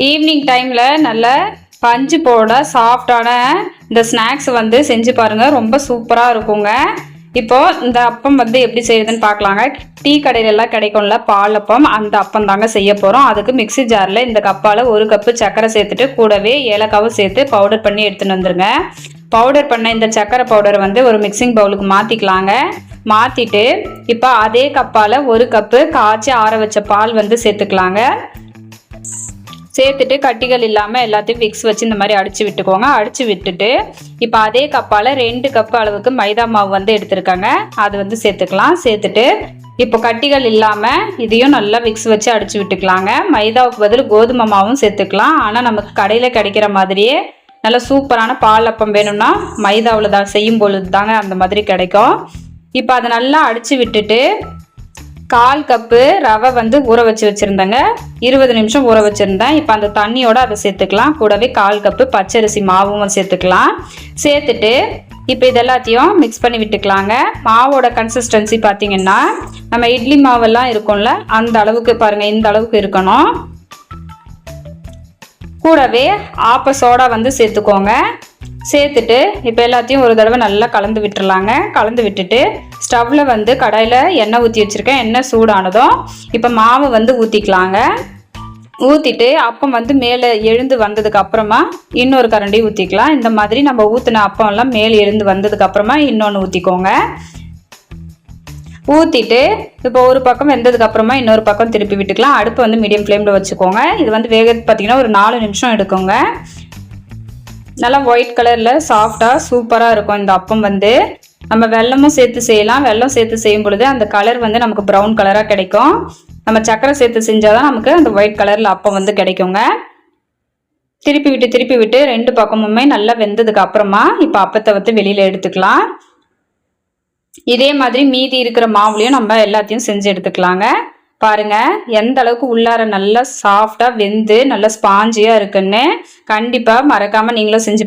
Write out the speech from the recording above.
Evening டைமில் நல்ல பஞ்சு போட சாஃப்டான இந்த ஸ்நாக்ஸ் வந்து செஞ்சு பாருங்கள், ரொம்ப சூப்பராக இருக்குங்க. இப்போது இந்த அப்பம் வந்து எப்படி செய்யுதுன்னு பார்க்கலாங்க. டீ கடையிலெல்லாம் கிடைக்கும்ல பால் அப்பம், அந்த அப்பம் தாங்க செய்ய போகிறோம். அதுக்கு மிக்ஸி ஜாரில் இந்த கப்பால் 1 கப்பு சர்க்கரை சேர்த்துட்டு கூடவே ஏலக்காவும் சேர்த்து பவுடர் பண்ணி எடுத்துன்னு வந்துருங்க. பவுடர் பண்ண இந்த சர்க்கரை பவுடரை வந்து ஒரு மிக்சிங் பவுலுக்கு மாற்றிக்கலாங்க. மாற்றிட்டு இப்போ அதே கப்பால் 1 கப்பு காய்ச்சி ஆற வச்ச பால் வந்து சேர்த்துக்கலாங்க. சேர்த்துட்டு கட்டிகள் இல்லாமல் எல்லாத்தையும் விக்ஸ் வச்சு இந்த மாதிரி அடித்து விட்டுக்கோங்க. அடித்து விட்டுட்டு இப்போ அதே கப்பால் 2 கப்பு அளவுக்கு மைதா மாவு வந்து எடுத்துருக்காங்க, அது வந்து சேர்த்துக்கலாம். சேர்த்துட்டு இப்போ கட்டிகள் இல்லாமல் இதையும் நல்லா விக்ஸ் வச்சு அடித்து விட்டுக்கலாங்க. மைதாவுக்கு பதில் கோதுமை மாவும் சேர்த்துக்கலாம். ஆனால் நமக்கு கடையில் கிடைக்கிற மாதிரியே நல்ல சூப்பரான பால் அப்பம் வேணும்னா மைதாவில் தான் செய்யும் பொழுது தாங்க அந்த மாதிரி கிடைக்கும். இப்போ அதை நல்லா அடித்து விட்டுட்டு 1/4 கப்பு ரவை வந்து ஊற வச்சு வச்சுருந்தேங்க. 20 நிமிஷம் ஊற வச்சுருந்தேன். இப்போ அந்த தண்ணியோட அதை சேர்த்துக்கலாம். கூடவே 1/4 கப்பு பச்சரிசி மாவும் சேர்த்துக்கலாம். சேர்த்துட்டு இப்போ இதெல்லாத்தையும் மிக்ஸ் பண்ணி விட்டுக்கலாங்க. மாவோட கன்சிஸ்டன்சி பார்த்திங்கன்னா நம்ம இட்லி மாவெல்லாம் இருக்கும்ல அந்த அளவுக்கு பாருங்கள், இந்த அளவுக்கு இருக்கணும். கூடவே ஆப்ப சோடா வந்து சேர்த்துக்கோங்க. சேர்த்துட்டு இப்போ எல்லாத்தையும் ஒரு தடவை நல்லா கலந்து விட்டுறலாங்க. கலந்து விட்டுட்டு ஸ்டவ்வில் வந்து கடாயில் எண்ணெய் ஊற்றி வச்சுருக்கேன். எண்ணெய் சூடானதும் இப்போ மாவு வந்து ஊற்றிக்கலாங்க. ஊற்றிட்டு அப்பம் வந்து மேலே எழுந்து வந்ததுக்கு அப்புறமா இன்னொரு கரண்டி ஊற்றிக்கலாம். இந்த மாதிரி நம்ம ஊற்றின அப்பம்லாம் மேலே எழுந்து வந்ததுக்கு அப்புறமா இன்னொன்று ஊற்றிக்கோங்க. ஊற்றிட்டு இப்போ ஒரு பக்கம் வெந்ததுக்கு அப்புறமா இன்னொரு பக்கம் திருப்பி விட்டுக்கலாம். அடுப்பு வந்து மீடியம் ஃப்ளேமில் வச்சுக்கோங்க. இது வந்து வேகிறது பார்த்திங்கன்னா ஒரு 4 நிமிஷம் எடுக்குங்க. நல்லா ஒயிட் கலரில் சாஃப்டாக சூப்பராக இருக்கும் இந்த அப்பம். வந்து நம்ம வெல்லமும் சேர்த்து செய்யலாம். வெல்லம் சேர்த்து செய்யும் பொழுது அந்த கலர் வந்து நமக்கு ப்ரௌன் கலராக கிடைக்கும். நம்ம சர்க்கரை சேர்த்து செஞ்சால் தான் நமக்கு அந்த ஒயிட் கலரில் அப்பம் வந்து கிடைக்குங்க. திருப்பி விட்டு 2 பக்கமுமே நல்லா வெந்ததுக்கு அப்புறமா இப்போ அப்பத்தை வந்து வெளியில் எடுத்துக்கலாம். இதே மாதிரி மீதி இருக்கிற மாவுலையும் நம்ம எல்லாத்தையும் செஞ்சு எடுத்துக்கலாங்க. பாருங்க எந்த அளவுக்கு உள்ளார நல்லா சாஃப்டா வெந்து நல்லா ஸ்பாஞ்சியா இருக்குன்னு. கண்டிப்பா மறக்காம நீங்களும் செஞ்சு